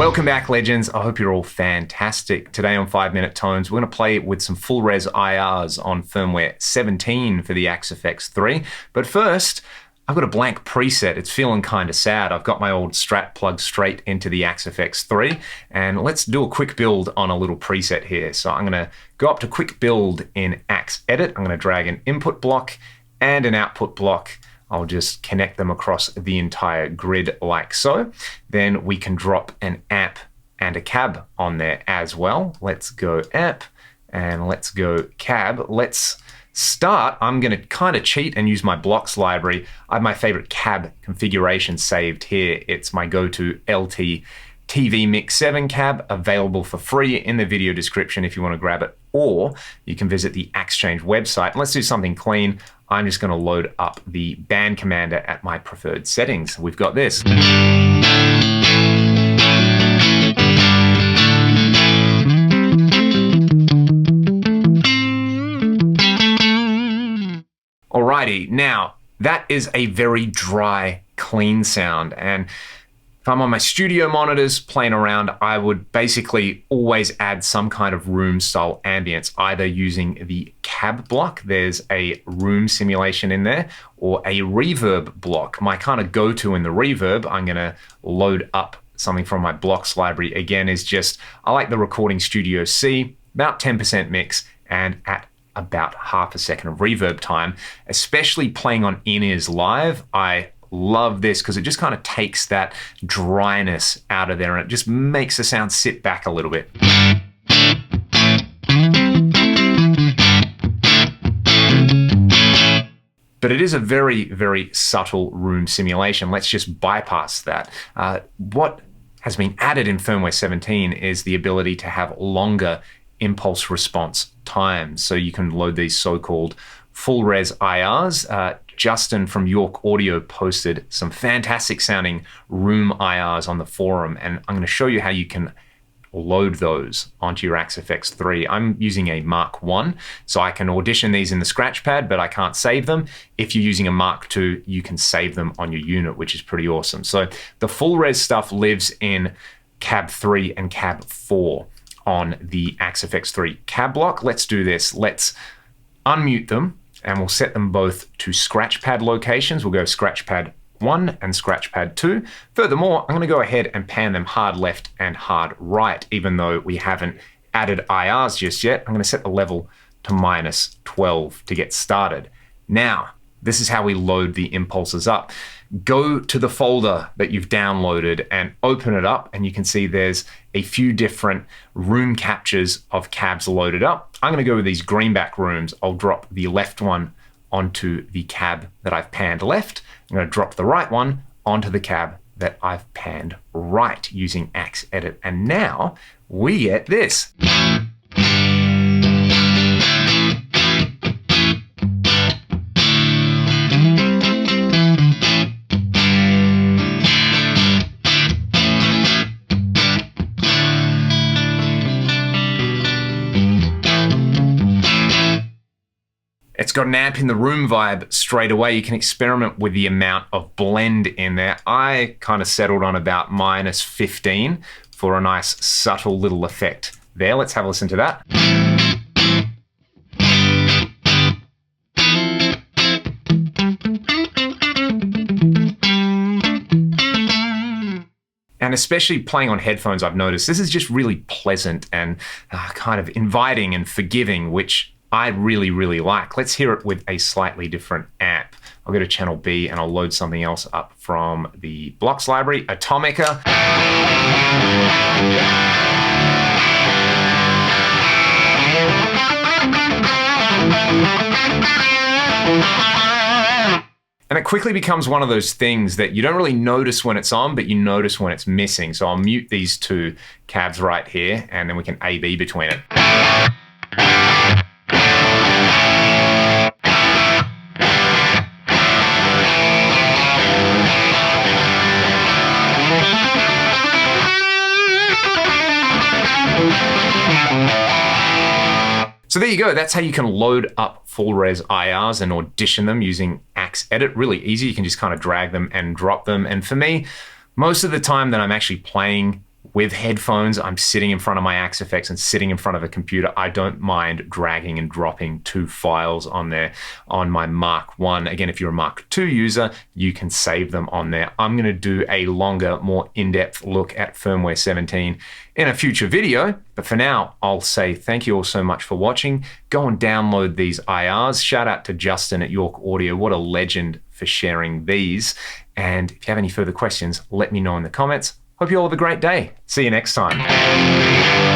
Welcome back, legends. I hope you're all fantastic. Today on 5-Minute Tones, we're going to play with some FullRes IRs on firmware 17 for the Axe-FX 3. But first, I've got a blank preset. It's feeling kind of sad. I've got my old Strat plugged straight into the Axe-FX 3, and let's do a quick build on a little preset here. So I'm going to go up to Quick Build in Axe Edit. I'm going to drag an input block and an output block. I'll just connect them across the entire grid like so. Then we can drop an amp and a cab on there as well. Let's go amp and let's go cab. Let's start. I'm going to kind of cheat and use my blocks library. I have my favorite cab configuration saved here. It's my go-to LT TV Mix 7 cab, available for free in the video description if you want to grab it, or you can visit the Axchange website. And let's do something clean. I'm just going to load up the band commander at my preferred settings. We've got this. Alrighty, now that is a very dry, clean sound, and if I'm on my studio monitors playing around, I would basically always add some kind of room style ambience, either using the cab block, there's a room simulation in there, or a reverb block. My kind of go-to in the reverb, I'm gonna load up something from my blocks library. Again, is just, I like the Recording Studio C, about 10% mix, and at about half a second of reverb time, especially playing on in-ears live. I love this because it just kind of takes that dryness out of there and it just makes the sound sit back a little bit. But it is a very, very subtle room simulation. Let's just bypass that. What has been added in firmware 17 is the ability to have longer impulse response times. So you can load these so-called FullRes IRs. Justin from York Audio posted some fantastic sounding room IRs on the forum, and I'm going to show you how you can load those onto your Axe-FX 3. I'm using a Mark 1, so I can audition these in the scratchpad, but I can't save them. If you're using a Mark 2, you can save them on your unit, which is pretty awesome. So the FullRes stuff lives in Cab 3 and Cab 4 on the Axe-FX 3 cab block. Let's do this. Let's unmute them, and we'll set them both to scratchpad locations. We'll go scratchpad 1 and scratchpad 2. Furthermore, I'm going to go ahead and pan them hard left and hard right, even though we haven't added IRs just yet. I'm going to set the level to -12 to get started. Now, this is how we load the impulses up. Go to the folder that you've downloaded and open it up, and you can see there's a few different room captures of cabs loaded up. I'm going to go with these greenback rooms. I'll drop the left one onto the cab that I've panned left. I'm going to drop the right one onto the cab that I've panned right using Axe Edit. And now we get this. It's got an amp in the room vibe straight away. You can experiment with the amount of blend in there. I kind of settled on about -15 for a nice subtle little effect there. Let's have a listen to that. And especially playing on headphones, I've noticed this is just really pleasant and kind of inviting and forgiving, which I really, really like. Let's hear it with a slightly different amp. I'll go to channel B and I'll load something else up from the blocks library, Atomica. And it quickly becomes one of those things that you don't really notice when it's on, but you notice when it's missing. So I'll mute these two cabs right here, and then we can A/B between it. So there you go. That's how you can load up FullRes IRs and audition them using Axe Edit. Really easy. You can just kind of drag them and drop them. And for me, most of the time that I'm actually playing with headphones, I'm sitting in front of my Axe Effects and sitting in front of a computer. I don't mind dragging and dropping 2 files on there on my Mark 1. Again, if you're a Mark 2 user, you can save them on there. I'm going to do a longer, more in-depth look at firmware 17 in a future video. But for now, I'll say thank you all so much for watching. Go and download these IRs. Shout out to Justin at York Audio. What a legend for sharing these. And if you have any further questions, let me know in the comments. Hope you all have a great day. See you next time.